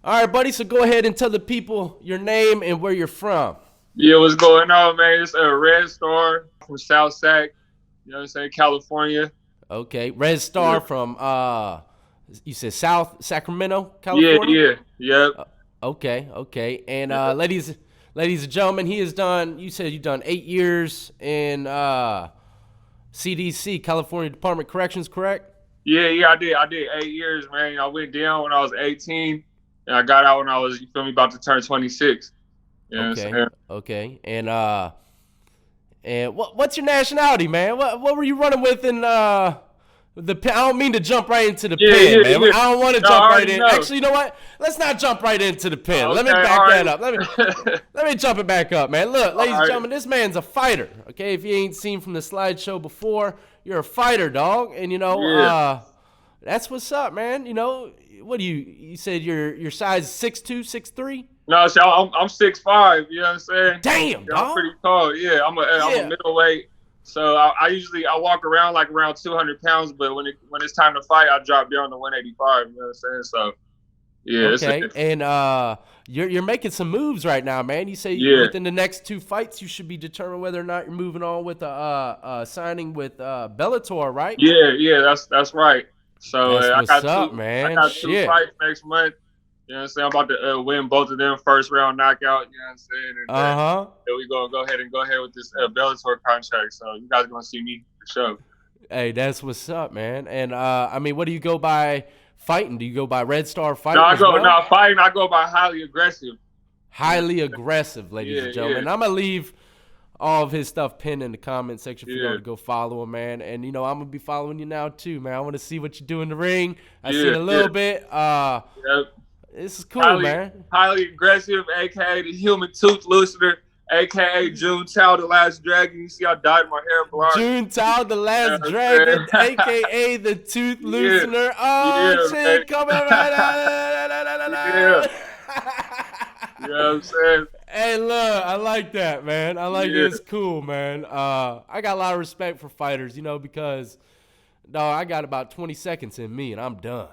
All right, buddy. So go ahead and tell the people your name and where you're from. Yeah, what's going on, man? It's a Red Star from South Sac, you know what I'm saying, California. Okay, Red Yeah, Star from you said South Sacramento, yeah, California. yeah, yep. Okay. And Yep. ladies and gentlemen, he has done. You said you've done 8 years in CDC, California Department of Corrections, correct? Yeah, I did 8 years, man. I went down when I was 18, and I got out when I was, you feel me, about to turn 26. You know what I'm Okay, saying? okay. And what's your nationality, man? What were you running with in the pen? I don't mean to jump right into the Yeah, pen, yeah, man. yeah. I don't want to No, I jump right already in. know. Actually, you know what? Let's not jump right into the pen. Let Okay, me all back that right. up. Let me jump it back up, man. Look, All ladies and right. gentlemen, this man's a fighter. Okay, if you ain't seen from the slideshow before, you're a fighter, dog. And Yeah. that's what's up, man. What do you said your size is 6'2", 6'3"? No, so I'm 6'5", you know what I'm saying? Damn, Yeah, I'm dog. pretty tall. Yeah, I'm a Yeah. middleweight. So I usually I walk around like around 200 pounds, but when it's time to fight, I drop down to 185. You know what I'm saying? So yeah, Okay, and you're making some moves right now, man. You say yeah, within the next two fights, you should be determined whether or not you're moving on with a signing with Bellator, right? yeah. That's right. So That's I what's got up, two I man. got two Shit. fights next month. You know what I'm saying? I'm about to win both of them first round knockout. You know what I'm saying? And Uh huh. then we gonna go ahead with this Bellator contract. So you guys are gonna see me for sure. Hey, that's what's up, man. And I mean, what do you go by fighting? Do you go by Red Star No, Fighting as well? fighting. I go by highly aggressive. Yeah, Highly aggressive, ladies yeah, and yeah, gentlemen. I'm gonna leave all of his stuff pinned in the comment section for y'all yeah, to go follow him, man. And I'm gonna be following you now too, man. I want to see what you do in the ring. I seen yeah, a yeah. little bit. Yep. This is cool, Highly, man. highly aggressive, aka the human tooth loosener, aka June Chow, the last dragon. You see, I dyed my hair blonde. June Tao, the You know last what dragon, I'm saying? aka the tooth Yeah, loosener. Oh yeah, man. shit, coming right Yeah, out. you know what I'm saying? Hey, look, I like that, man. I like it. Yeah. It's cool, man. I got a lot of respect for fighters, because, dog, I got about 20 seconds in me and I'm done.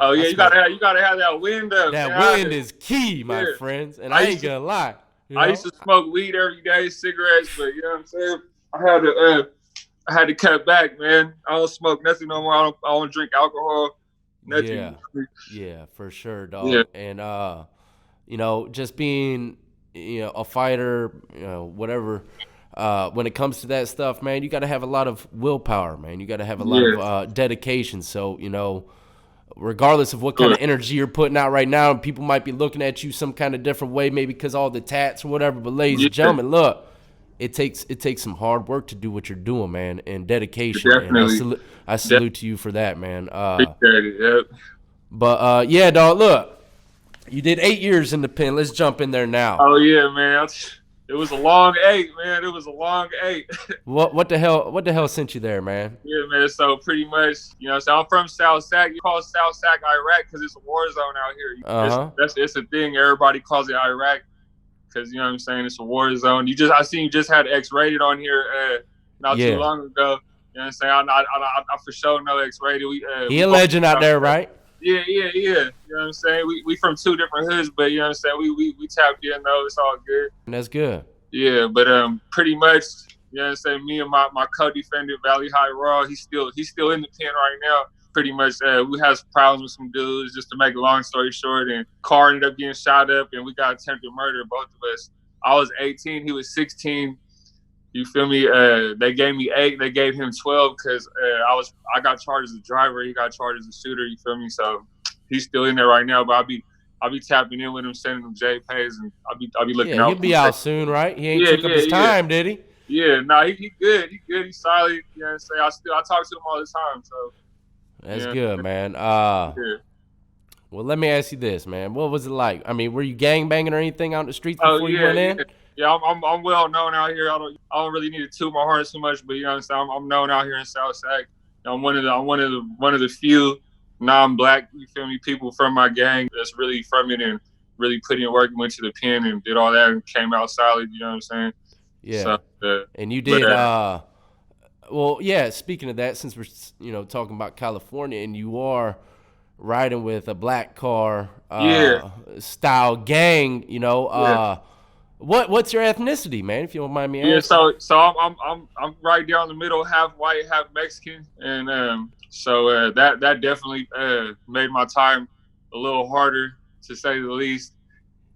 Oh I yeah, smoke. you gotta have that wind up, That man. wind is key, my Yeah. friends, and I I used ain't to gonna lie. You I used know, to smoke weed every day, cigarettes, but you know what I'm saying? I had to I had to cut back, man. I don't smoke nothing no more. I don't drink alcohol, yeah, nothing. yeah, for sure, Yeah, dog. And just being a fighter, whatever. When it comes to that stuff, man, you got to have a lot of willpower, man. You got to have a lot yeah. of dedication. So regardless of what kind of energy you're putting out right now, people might be looking at you some kind of different way, maybe because all the tats or whatever. But ladies Yeah, and gentlemen, look, it takes some hard work to do what you're doing, man, and dedication. And I definitely. salute I Definitely salute to you for that, man. appreciate it. Yep. But yeah, dog. Look, you did 8 years in the pen. Let's jump in there now. Oh yeah, man. It was a long 8, man. It was a long 8. What the hell sent you there, man? Yeah, man. So pretty much, so I'm from South Sac. You call South Sac Iraq because it's a war zone out here. Uh huh. It's a thing. Everybody calls it Iraq because you know what I'm saying. It's a war zone. I seen you just had X-rated on here not too Yeah, long ago. You know what I'm saying? I for sure know X-rated. he We a both legend out there, right? yeah, yeah, yeah. You know what I'm saying? We from two different hoods, but you know what I'm saying? We tapped in though. It's all good. And that's good. Yeah, but pretty much, you know what I'm saying, me and my co-defendant, Valley High Raw, he's still in the pen right now. Pretty much, we had some problems with some dudes, just to make a long story short, and car ended up getting shot up, and we got attempted murder, both of us. I was 18, he was 16. You feel me? They gave me 8, they gave him 12 because I got charged as a driver, he got charged as a shooter. You feel me? So he's still in there right now, but I'll be tapping in with him, sending him JPays, and I'll be looking Yeah, out he'll for be him. out soon, right? He ain't Yeah, took up yeah, his yeah. time, did he? Yeah, no, he good. He good. He's solid. You know what I'm saying? I talk to him all the time. So That's yeah, good, man. yeah. Well, let me ask you this, man. What was it like? I mean, were you gang banging or anything out in the streets Oh before you yeah, went yeah. in? Yeah, I'm well known out here. I don't really need to toot my horn too much, but you know what I'm saying. I'm known out here in South Sac. I'm one of the few non-black, you feel me, people from my gang that's really from it and really put in work and went to the pen and did all that and came out solid. You know what I'm saying? So, Yeah. And you but did. Well, yeah. Speaking of that, since we're talking about California, and you are riding with a black car Yeah, style gang. yeah. What's your ethnicity, man? If you don't mind me Yeah, asking. so I'm right down the middle, half white, half Mexican, and that definitely made my time a little harder to say the least.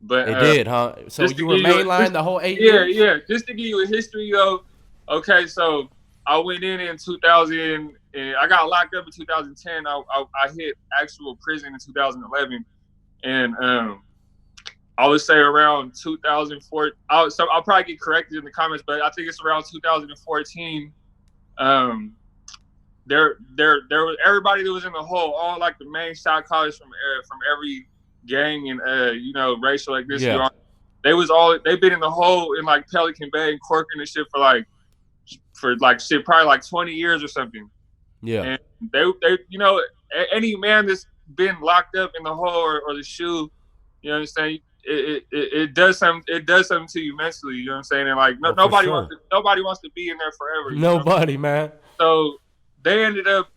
But It did, huh? So just to you were give you mainline the whole 8 years? yeah, just to give you a history though. Okay, so I went in 2000, and I got locked up in 2010. I hit actual prison in 2011, and I would say around 2004. I'll probably get corrected in the comments, but I think it's around 2014. Um, there was everybody that was in the hole, all like the main shot callers from every gang and racial ethnicity. Yeah. They've been in the hole in like Pelican Bay and Corcoran and shit for like shit probably like 20 years or something. Yeah. And they any man that's been locked up in the hole or the shoe, you know what I'm saying? It does something. It does something to you mentally. You know what I'm saying? And like Oh, for nobody wants sure. to nobody wants to be in there forever. You know? Nobody, man. So they ended up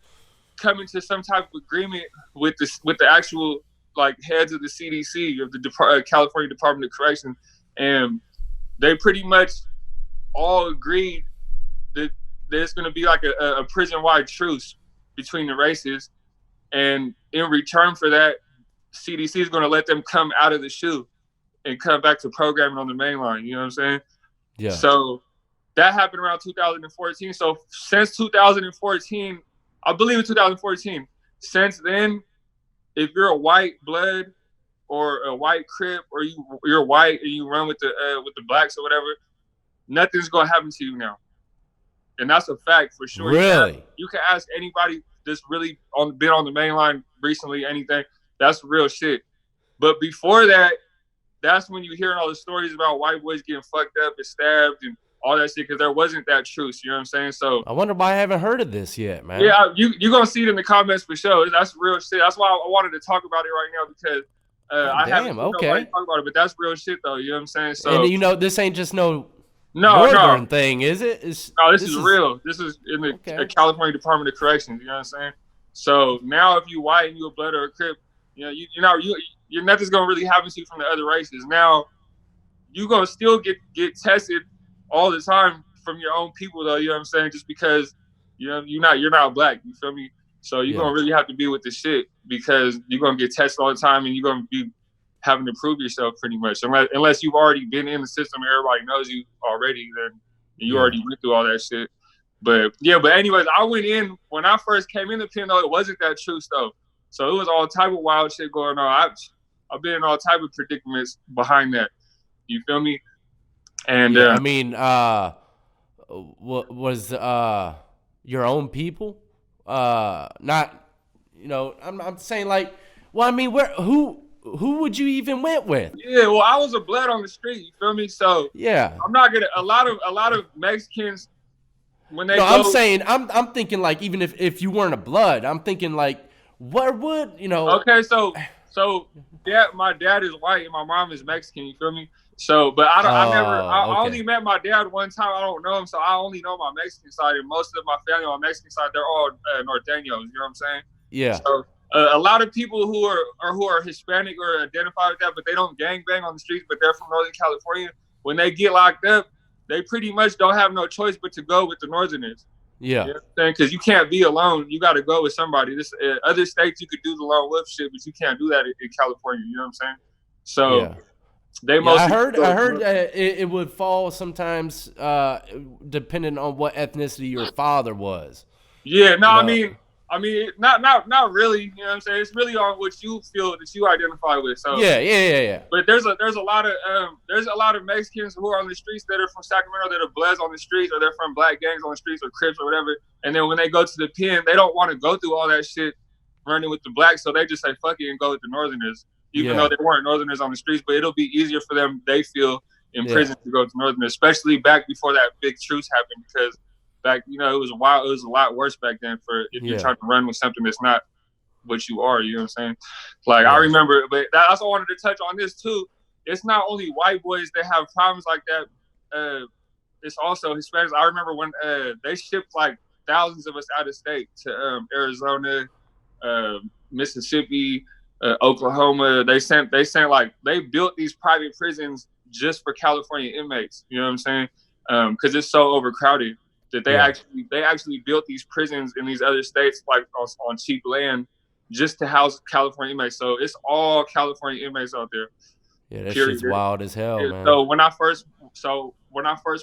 coming to some type of agreement with the actual like heads of the CDC of the California Department of Corrections, and they pretty much all agreed that there's going to be like a prison-wide truce between the races, and in return for that, CDC is going to let them come out of the shoe and come back to programming on the main line. You know what I'm saying? Yeah. So that happened around 2014. So since 2014, I believe in 2014, since then, if you're a white blood or a white Crip or you're white and you run with the blacks or whatever, nothing's gonna happen to you now. And that's a fact for sure. Really? You can ask anybody that's really been on the main line recently, anything. That's real shit. But before that, that's when you hearing all the stories about white boys getting fucked up and stabbed and all that shit, because there wasn't that truce. You know what I'm saying? So I wonder why I haven't heard of this yet, man. yeah, you're gonna see it in the comments for sure. That's real shit. That's why I wanted to talk about it right now, because I haven't seen nobody talk about it. But that's real shit though. You know what I'm saying? So and this ain't just no northern thing, is it? This is real. This is in the California Department of Corrections. You know what I'm saying? So now, if you white and you a blood or a Crip, you're nothing's gonna really happen to you from the other races. Now, you gonna still get tested all the time from your own people, though. You know what I'm saying? Just because you're not black. You feel me? So you're gonna really have to be with the shit, because you're gonna get tested all the time, and you're gonna be having to prove yourself pretty much. Unless you've already been in the system and everybody knows you already, then you already went through all that shit. But anyways, I went in when I first came in the pen, though. It wasn't that true stuff. So it was all type of wild shit going on. I've been in all type of predicaments behind that. You feel me? And I mean, was your own people? Not, I'm saying like, well, I mean, who would you even went with? Yeah, well, I was a blood on the street. You feel me? So yeah, I'm not gonna. A lot of Mexicans, when they I'm saying I'm thinking like, even if you weren't a blood, I'm thinking like, what would Okay, so my dad is white and my mom is Mexican. You feel me? So, but I only met my dad one time. I don't know him, so I only know my Mexican side. And most of my family on my Mexican side, they're all Norteños. You know what I'm saying? Yeah. So a lot of people who are Hispanic or identify with that, but they don't gangbang on the streets, but they're from Northern California. When they get locked up, they pretty much don't have no choice but to go with the Northerners. Yeah. You know what I'm saying? Because you can't be alone. You got to go with somebody. Other states, you could do the lone wolf shit, but you can't do that in California. You know what I'm saying? So they mostly. I heard it would fall sometimes, depending on what ethnicity your father was. Yeah. No, I mean, not really. You know what I'm saying? It's really on what you feel that you identify with. So yeah. But there's a lot of Mexicans who are on the streets that are from Sacramento, that are bloods on the streets, or they're from black gangs on the streets, or Crips or whatever. And then when they go to the pen, they don't want to go through all that shit running with the blacks, so they just say fuck it and go with the Northerners, even though they weren't Northerners on the streets. But it'll be easier for them, they feel, in prison to go to Northerners, especially back before that big truce happened, because back, it was a lot worse back then for if you're trying to run with something that's not what you are. You know what I'm saying? Like I remember, but that's what I wanted to touch on this too. It's not only white boys that have problems like that. It's also Hispanics. I remember when they shipped like thousands of us out of state to Arizona, Mississippi, Oklahoma. They built these private prisons just for California inmates. You know what I'm saying? Because it's so overcrowded that Yeah. they actually built these prisons in these other states like on cheap land just to house California inmates. So it's all California inmates out there. Yeah, that shit's Period. wild as hell, man. So when I first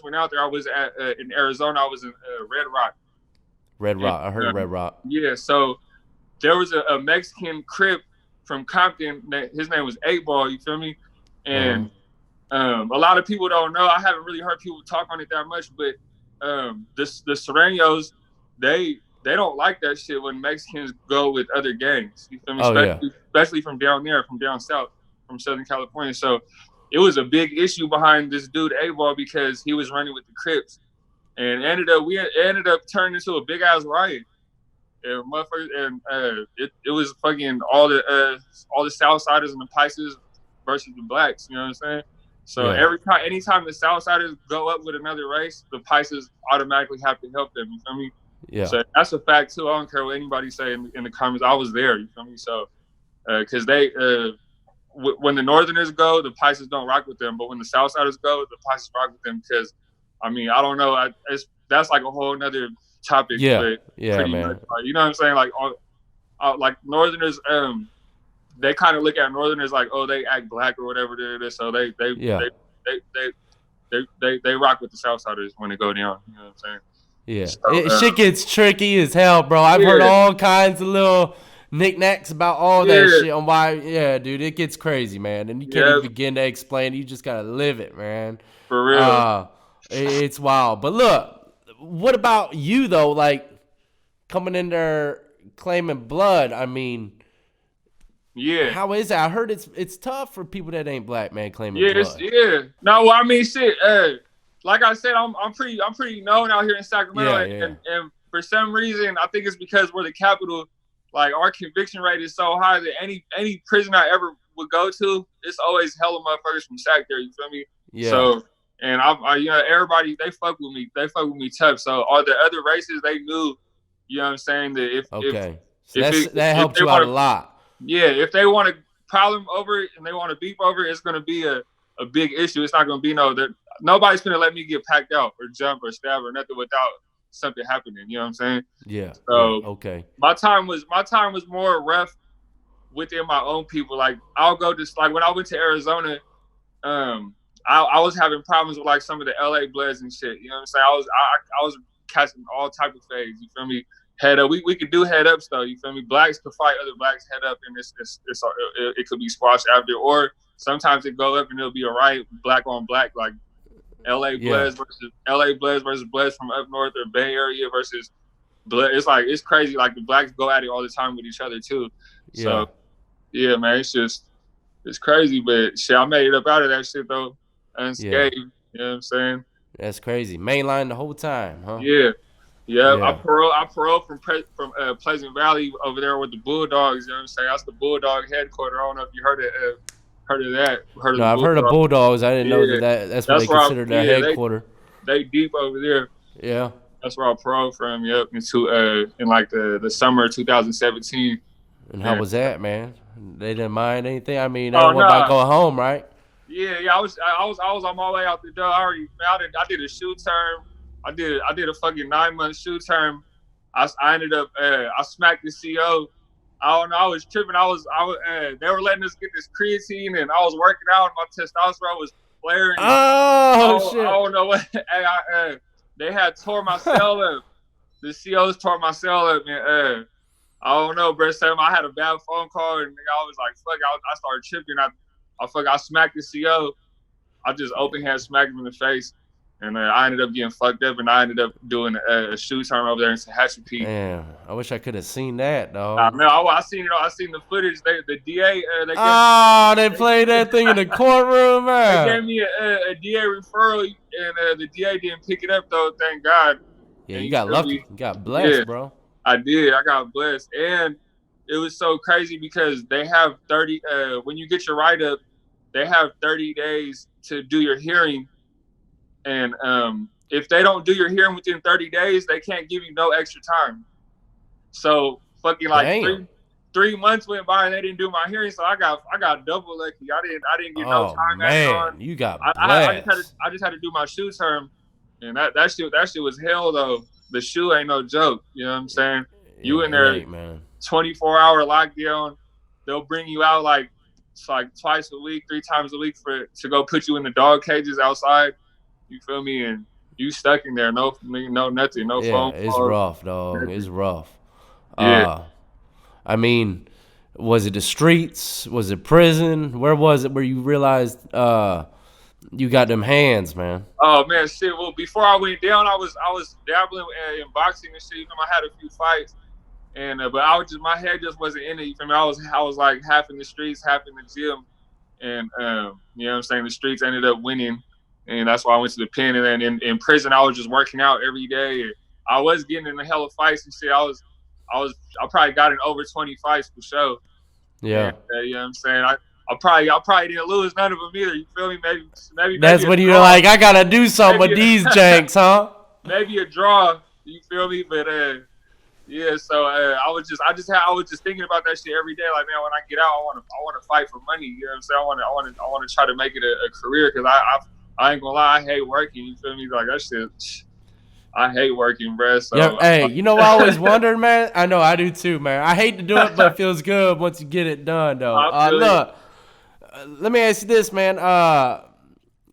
went out there, I was at in Arizona. I was in Red Rock. Red And, Rock. I heard of Red Rock. yeah, so there was a Mexican Crip from Compton. His name was 8 Ball. You feel me? And a lot of people don't know. I haven't really heard people talk on it that much, but the Sureños, they don't like that shit when Mexicans go with other gangs. You feel me? Oh yeah. Especially from down there, from down south, from Southern California. So it was a big issue behind this dude 8 Ball because he was running with the Crips, and we ended up turning into a big ass riot. And motherfuckers, and it was fucking all the Southsiders and the Pisces versus the blacks. You know what I'm saying? So Yeah. anytime the Southsiders go up with another race, the Pisces automatically have to help them. You feel me? Yeah. So that's a fact too. I don't care what anybody say in the comments. I was there. You feel me? So because they when the Northerners go, the Pisces don't rock with them, but when the Southsiders go, the Pisces rock with them. Because I mean, I don't know. That's like a whole nother topic. Yeah. But Yeah, pretty man. much, you know what I'm saying? Like Northerners, they kind of look at Northerners like, oh, they act black or whatever. So they rock with the Southsiders when they go down. You know what I'm saying? Yeah. So, Shit gets tricky as hell, bro. I've heard all kinds of little knickknacks about all that shit on why. Yeah, dude, it gets crazy, man. And you can't even begin to explain it. You just gotta live it, man. For real. It's wild. But look, what about you though? Like coming in there claiming blood. I mean, yeah. How is that? I heard it's tough for people that ain't black, man, claiming blood. No, well, I mean, shit. Like I said, I'm pretty known out here in Sacramento, and for some reason, I think it's because we're the capital. Like our conviction rate is so high that any prison I ever would go to, it's always hella motherfuckers from Sac there. You feel me? Yeah. So, and I everybody they fuck with me. They fuck with me tough. So all the other races they knew, you know what I'm saying, that that helped you out a lot. Yeah, if they want to problem over it and they want to beef over it, it's going to be a big issue. It's not going to be nobody's going to let me get packed out or jump or stab or nothing without something happening. You know what I'm saying? Yeah. So okay. My time was more rough within my own people. Like I'll go to when I went to Arizona, I was having problems with like some of the LA Bloods and shit. You know what I'm saying? I was catching all type of fades. You feel me? Head up. We could do head ups though. You feel me? Blacks could fight other blacks head up, and it could be squashed after. Or sometimes it go up and it'll be a riot, black on black, like LA Bloods versus Bloods from up north or Bay Area versus Blood. It's crazy. Like the blacks go at it all the time with each other too. So yeah, man, it's crazy. But shit, I made it up out of that shit though, unscathed. You know what I'm saying? That's crazy. Mainline the whole time, huh? Yeah, I paroled from Pleasant Valley over there with the Bulldogs. You know what I'm saying? That's the Bulldog headquarters. I don't know if you heard of that. I've heard of Bulldogs. I didn't know that's what they consider their headquarters. They deep over there. Yeah, that's where I paroled from. Yep, in like the summer of 2017. And how was that, man? They didn't mind anything. I mean, everyone about going home, right? Yeah. I was on my way out the door. I did a shoe term. I did a fucking 9-month shoe term. I ended up I smacked the CO. I don't know. I was tripping. They were letting us get this creatine, and I was working out. And my testosterone was flaring. Oh shit! I don't know what. They had tore my cell up. The COs tore my cell up, and I don't know, bro. Sam, I had a bad phone call, and I was like, "Fuck!" I started tripping. I smacked the CO. I just open hand smacked him in the face. And I ended up getting fucked up, and I ended up doing a shoe term over there in Tehachapi. Damn, I wish I could have seen that, dog. Man, I seen it. I seen the footage. The DA. They played that thing in the courtroom, man. They gave me a DA referral, and the DA didn't pick it up though. Thank God. Yeah, you got lucky. You got blessed, bro. I did. I got blessed, and it was so crazy because they have 30. When you get your write up, they have 30 days to do your hearing. And if they don't do your hearing within 30 days, they can't give you no extra time. So fucking like 3 months went by and they didn't do my hearing, so I got double lucky. I didn't get no Oh time added on. man, you got I blessed. just had to do my shoe term, and that shit was hell though. The shoe ain't no joke. You know what I'm saying? Yeah, You in it there, ain't, man. 24-hour lockdown. They'll bring you out like it's like twice a week, 3 times a week to go put you in the dog cages outside. You feel me? And you stuck in there, no nothing, no Yeah, phone it's calls. rough, dog. It's rough. Yeah. I mean, was it the streets? Was it prison? Where was it where you realized you got them hands, man? Oh man, shit. Well, before I went down, I was dabbling in boxing and shit. You know, I had a few fights, and but I was just my head just wasn't in it. You feel me? I was like half in the streets, half in the gym, and you know what I'm saying. The streets ended up winning, and that's why I went to the pen. And then in prison, I was just working out every day. And I was getting in a hell of fights and shit. I probably got in over 20 fights for sure. Yeah. And, you know what I'm saying? I probably didn't lose none of them either. You feel me? Maybe That's when you're like, I gotta do something with these janks, huh? Maybe a draw. You feel me? But yeah. So I was just thinking about that shit every day. Like, man, when I get out, I want to fight for money. You know what I'm saying? I want to try to make it a career because I ain't gonna lie, I hate working. You feel me? Like that shit. I hate working, bro. So, yeah, hey, you know, I always wondered, man. I know I do too, man. I hate to do it, but it feels good once you get it done, though. Look, let me ask you this, man. I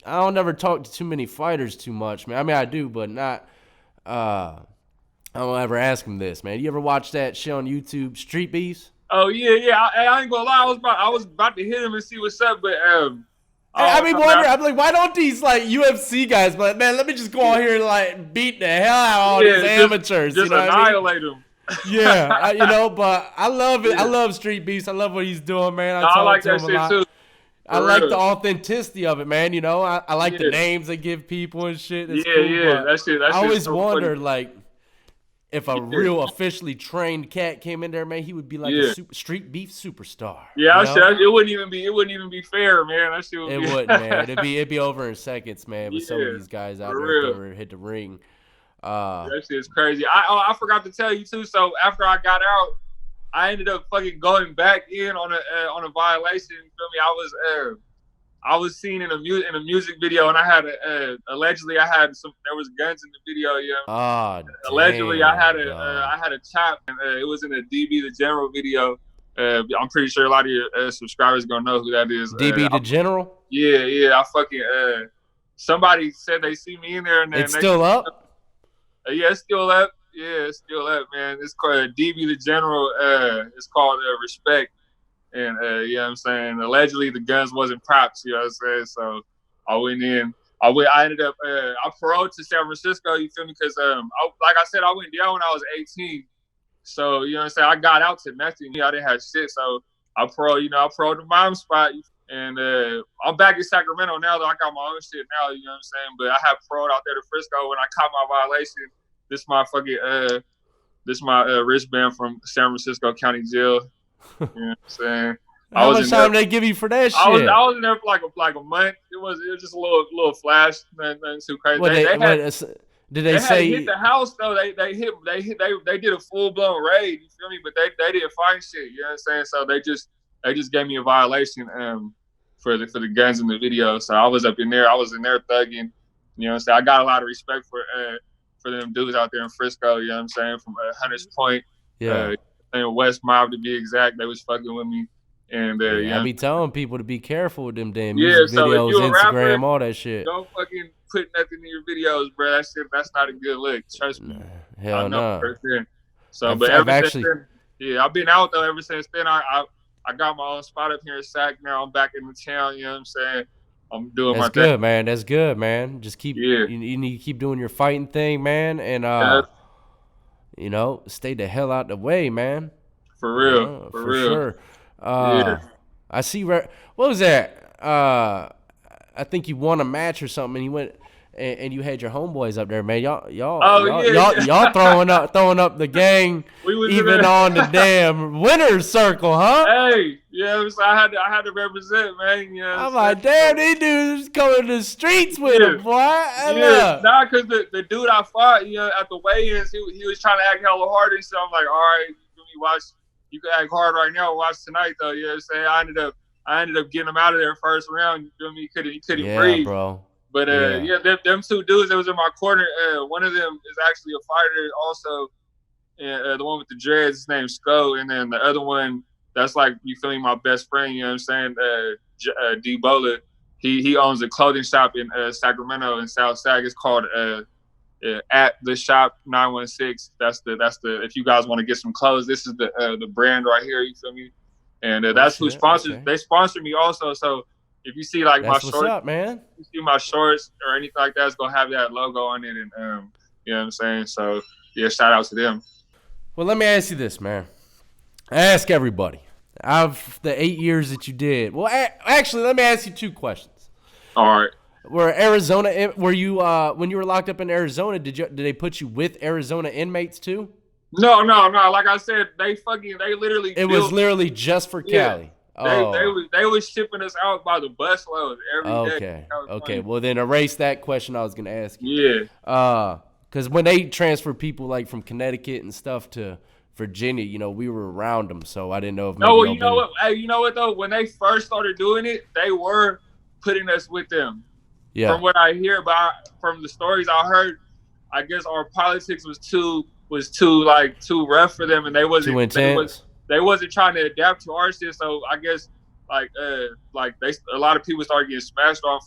don't never talk to too many fighters too much, man. I mean, I do, but not. I don't ever ask them this, man. You ever watch that shit on YouTube, Street Beefs? Oh yeah. I ain't gonna lie. I was about to hit him and see what's up, but I mean, wondering. I'm like, why don't these like UFC guys? But man, let me just go out here and like beat the hell out of all these amateurs. Just you know annihilate them. Yeah, you know, but I love it. I love Street Beefs. I love what he's doing, man. I like that shit too. I like the authenticity of it, man. You know, I like the names they give people and shit. It's cool, that shit. I always wondered, like, if a real officially trained cat came in there, man, he would be like a street beef superstar. Yeah, it wouldn't even be fair, man. That shit wouldn't, man. It'd be over in seconds, man. With some of these guys out there that ever hit the ring. That shit's crazy. I forgot to tell you too. So after I got out, I ended up fucking going back in on a violation. You feel me? I was seen in a music video, and I had allegedly there was guns in the video. Yeah. Allegedly, I had a chop, and it was in a DB the General video. I'm pretty sure a lot of your subscribers gonna know who that is. DB the General. Yeah. I fucking somebody said they see me in there, and it's still up. Yeah, it's still up. Yeah, it's still up, man. It's called DB the General. It's called Respect. And you know what I'm saying? Allegedly the guns wasn't props, you know what I'm saying? So I went in. I ended up I paroled to San Francisco, you feel me? Because like I said, I went down when I was 18. So, you know what I'm saying? I got out to nothing. I didn't have shit. So I paroled to my spot. And I'm back in Sacramento now, though. I got my own shit now, you know what I'm saying? But I have paroled out there to Frisco when I caught my violation. This my wristband from San Francisco County Jail. You know what I'm saying? How much time they give you for that shit? I was in there for like a month. It was just a little flash, nothing too crazy. Did they say hit the house though? They did a full blown raid. You feel me? But they didn't find shit. You know what I'm saying? So they just gave me a violation for the guns in the video. So I was up in there. I was in there thugging. You know what I'm saying? I got a lot of respect for them dudes out there in Frisco. You know what I'm saying? From Hunters Point. Yeah. West Mob to be exact, they was fucking with me, and I be telling people to be careful with them damn music videos, Instagram, rapper, all that shit. Don't fucking put nothing in your videos, bro. That shit, that's not a good look. Trust me. Hell no. So, I've been out though ever since then. I got my own spot up here in Sac now. I'm back in the town. You know what I'm saying? I'm doing my thing. That's good, man. That's good, man. Just keep. You need to keep doing your fighting thing, man, and you know, stay the hell out the way, man. For real. For real. Sure. I see. What was that? I think you won a match or something, and you went and you had your homeboys up there, man. Y'all throwing up the gang, even on the damn winner's circle, huh? Hey, yeah, so I had to represent, man. You know, I'm like, damn, these dudes coming to the streets with him, boy. Nah, because the dude I fought, you know, at the weigh-ins, he was trying to act hella hard, and so I'm like, all right, watch. you can act hard right now. Watch tonight though. You know what I'm saying? I ended up getting him out of there first round. You feel me? He couldn't breathe. Bro. But them two dudes that was in my corner. One of them is actually a fighter also. The one with the dreads, his name's Sko, and then the other one, that's like, you feel me, my best friend, you know what I'm saying, D-Bola. He owns a clothing shop in Sacramento in South Sac. It's called At The Shop 916. That's the if you guys want to get some clothes, this is the brand right here, you feel me? And that's who sponsors. Okay. They sponsor me also, so if you see like that's my shorts, up, man. If you see my shorts or anything like that, it's gonna have that logo on it, and you know what I'm saying? So yeah, shout out to them. Well, let me ask you this, man. I ask everybody. Of the 8 years that you did, well, actually, let me ask you 2 questions. All right. Were you when you were locked up in Arizona? Did they put you with Arizona inmates too? No. Like I said, they literally. It was literally just for Cali. They was shipping us out by the busload every day. Okay. Well, then erase that question I was gonna ask you. Yeah. Because when they transfer people like from Connecticut and stuff to Virginia, you know, we were around them, so I didn't know if. No, you know what? Hey, you know what though? When they first started doing it, they were putting us with them. Yeah. From what I hear from the stories I heard, I guess our politics was too rough for them, and they wasn't too intense. They wasn't trying to adapt to our shit. So I guess a lot of people started getting smashed off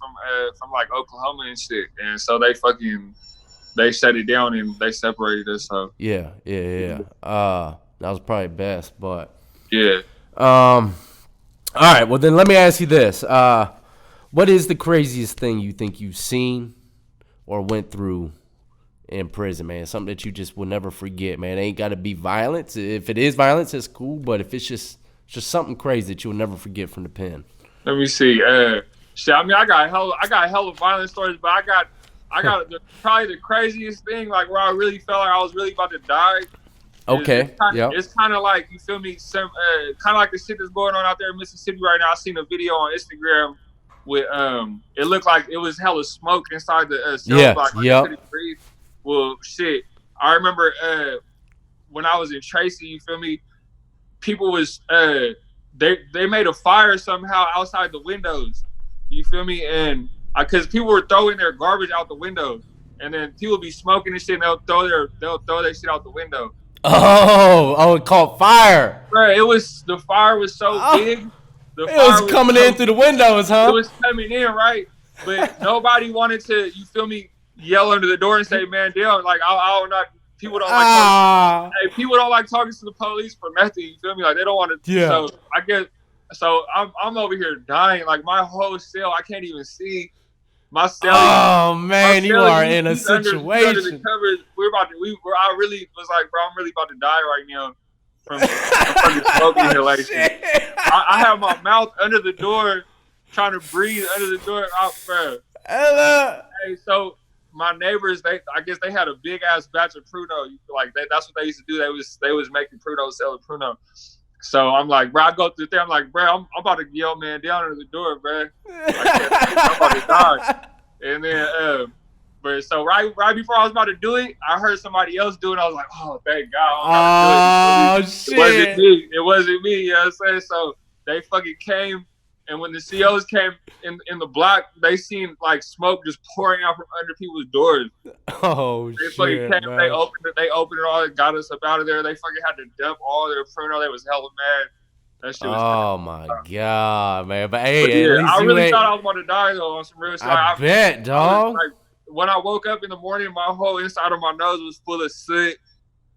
from like Oklahoma and shit, and so they shut it down and they separated us. So yeah. That was probably best, but yeah. All right. Well, then let me ask you this: what is the craziest thing you think you've seen or went through in prison, man? Something that you just will never forget, man. It ain't got to be violence. If it is violence, it's cool. But if it's just something crazy that you'll never forget from the pen. Let me see. I mean, I got hella violent stories, but I got probably the craziest thing, like where I really felt like I was really about to die. Okay. It's kind of like, you feel me, kind of like the shit that's going on out there in Mississippi right now. I seen a video on Instagram with it looked like it was hella smoke inside the cell block. Like I couldn't breathe. Well, shit. I remember when I was in Tracy, you feel me, people was they made a fire somehow outside the windows. You feel me? And because people were throwing their garbage out the window, and then people be smoking and shit, and they'll throw their shit out the window. Oh, it caught fire. Bro, the fire was so big. It was coming in through the windows, huh? It was coming in, right? But nobody wanted to, you feel me, yell under the door and say, man, damn, like I don't know. People don't like people don't like talking to the police for nothing. You feel me? Like they don't want to. Yeah. So I guess. So I'm over here dying. Like my whole cell, I can't even see. My cell. Oh man, you are in a situation. Under the covers. I really was like, bro, I'm really about to die right now from the smoke inhalation. I have my mouth under the door, trying to breathe under the door. Bro. Hey, so my neighbors, I guess they had a big ass batch of Pruno. Like that's what they used to do. They was making Pruno, selling Pruno. So I'm like, bro, I go through there. I'm like, bro, I'm about to yell man down under the door, bro. I'm about to die. And then, but so right before I was about to do it, I heard somebody else do it. I was like, oh, thank God. Shit. It wasn't me. You know what I'm saying? So they fucking came. And when the COs came in the block, they seen like smoke just pouring out from under people's doors. Oh they fucking came, man. They opened it all, got us up out of there. They fucking had to dump all their Pruno. They was hella mad. That shit was my God, man. But hey, yeah, I really thought I was about to die though on some real shit. I bet, dog. When I woke up in the morning, my whole inside of my nose was full of soot.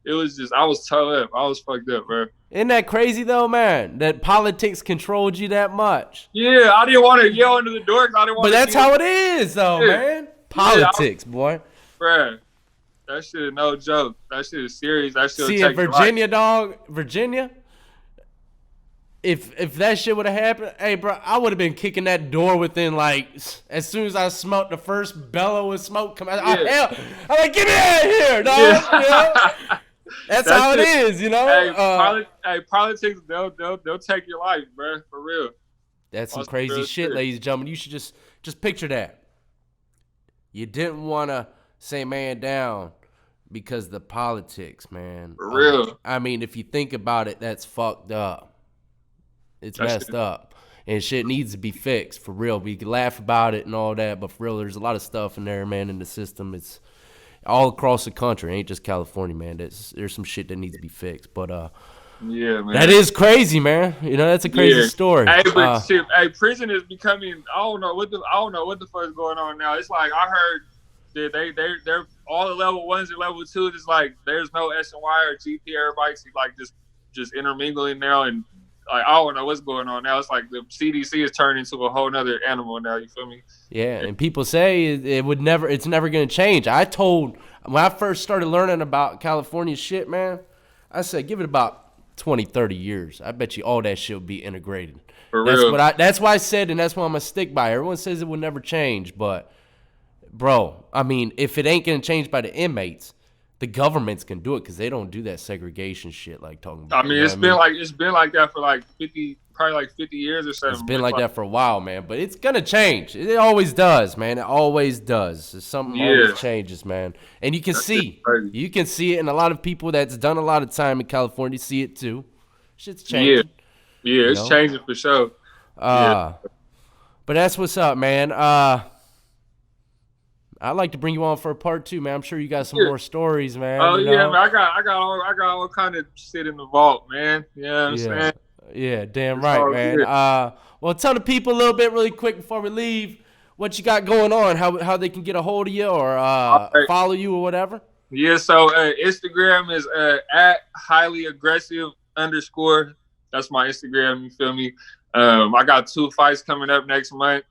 It was just, I was tore up. I was fucked up, bro. Isn't that crazy though, man? That politics controlled you that much. Yeah, I didn't want to yell into the door. I didn't want. But that's how it is, though, man. Politics, boy. Bruh, that shit is no joke. That shit is serious. That shit. See, in Virginia, dog, Virginia. If that shit would have happened, hey, bro, I would have been kicking that door within like as soon as I smelled the first bellow of smoke come out. I'm like, get me out of here, dog. Yeah. You know? That's how it is, you know. Hey, politics, they'll take your life, bro, for real. That's some crazy shit, ladies and gentlemen. You should just picture that. You didn't want to say man down. because the politics, man. For real. I mean, if you think about it, that's fucked up. It's messed up. And shit needs to be fixed, for real. We can laugh about it and all that, but for real, there's a lot of stuff in there, man, in the system. It's all across the country. It ain't just California, man. There's some shit that needs to be fixed. But yeah, man. that is crazy, man. You know, that's a crazy story. Hey, but shit, prison is becoming. I don't know what the fuck is going on now. It's like I heard that they're all the level 1s and level 2s. It's like there's no S&Y or GP. Everybody's like just intermingling now, and like I don't know what's going on now. It's like the CDC is turning into a whole nother animal now. You feel me? Yeah, and people say it's never gonna change. When I first started learning about California shit, man, I said give it about 20, 30 years. I bet you all that shit will be integrated. For real. That's why I said, and that's why I'm gonna stick by. Everyone says it will never change, but bro, I mean, if it ain't gonna change by the inmates, the governments can do it because they don't do that segregation shit like talking about. I mean, it's been like that for like 50 years or something. It's been like that for a while, man. But it's gonna change. It always does, man. It always does. Something always changes, man. And you can see it, and a lot of people that's done a lot of time in California see it too. Shit's changing. Yeah, it's changing for sure. But that's what's up, man. I'd like to bring you on for a part 2, man. I'm sure you got some more stories, man. Oh yeah, man. I got all kind of shit in the vault, man. You know what I'm saying? Yeah, damn right, man. Well, tell the people a little bit really quick before we leave what you got going on, how they can get a hold of you or follow you or whatever. Yeah, so Instagram is at highlyaggressive_. That's my Instagram. You feel me? I got 2 fights coming up next month.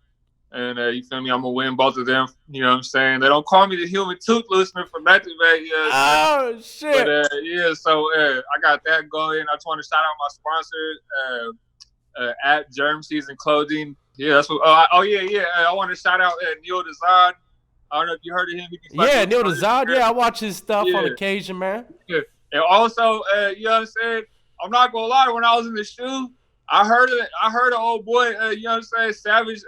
And you feel me? I'm gonna win both of them. You know what I'm saying? They don't call me the human tooth listener for nothing, man. Oh shit! But so I got that going. I just want to shout out my sponsor, at Germ Season Clothing. Yeah, that's what. Yeah. I want to shout out Neil Dezad. I don't know if you heard of him. Yeah, Neil Dezad. Yeah, I watch his stuff on occasion, man. Yeah, and also, you know what I'm saying? I'm not gonna lie. When I was in the shoe, I heard an old boy, you know what I'm saying, Savage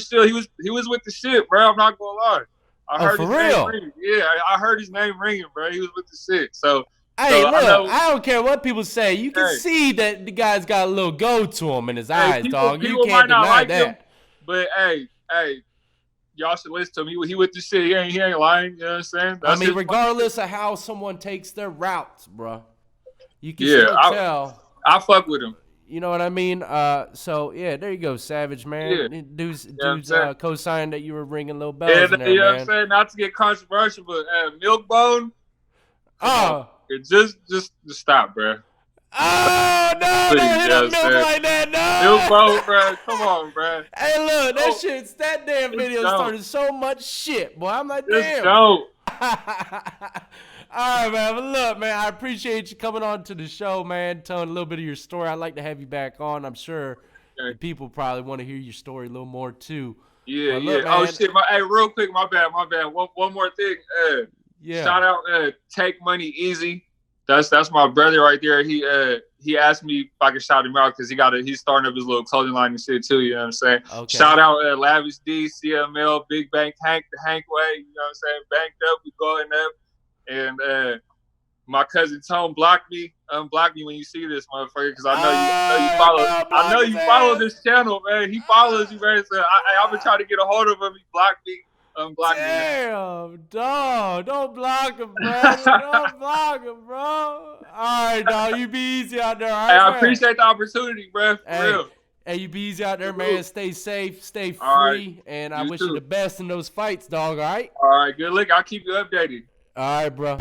still, he was with the shit, bro. I'm not gonna lie. I heard his name ringing. Yeah, I heard his name ringing, bro. He was with the shit. So hey, look, I don't care what people say. You can see that the guy's got a little go to him in his eyes, dog. You can't deny that. Him, but hey, y'all should listen to him. He with the shit. He ain't lying. You know what I'm saying? That's regardless of how someone takes their routes, bro, you can still tell. I fuck with him. You know what I mean? So yeah, there you go, Savage, man. Yeah. Dudes co-signed that you were ringing little bells in there, you know what I'm saying? Not to get controversial, but Milk Bone. Just stop, bro. Oh no! Please, don't hit up Milk like that, no. Milk Bone, bro. Come on, bro. Hey, look, that damn video started so much shit, boy. I'm like, damn. Don't. All right, man. But look, man, I appreciate you coming on to the show, man, telling a little bit of your story. I'd like to have you back on. I'm sure people probably want to hear your story a little more, too. Yeah, look, man, oh, shit. Hey, real quick, my bad. One more thing. Shout out Take Money Easy. That's my brother right there. He asked me if I could shout him out because he's starting up his little clothing line and shit, too. You know what I'm saying? Okay. Shout out Lavish D, CML, Big Bank Hank, the Hank way. You know what I'm saying? Banked up, we going up. And my cousin Tone blocked me. Unblock me when you see this, motherfucker, because I know you follow this channel, man. He follows you, man. So I've been trying to get a hold of him. He blocked me. Unblock me. Damn, dog. Don't block him, bro. Don't block him, bro. All right, dog. You be easy out there. All right, I appreciate the opportunity, bro. For real. Hey, you be easy out there, man. Stay safe, stay free, and I wish you the best in those fights, dog. All right? All right, good luck. I'll keep you updated. All right, bro.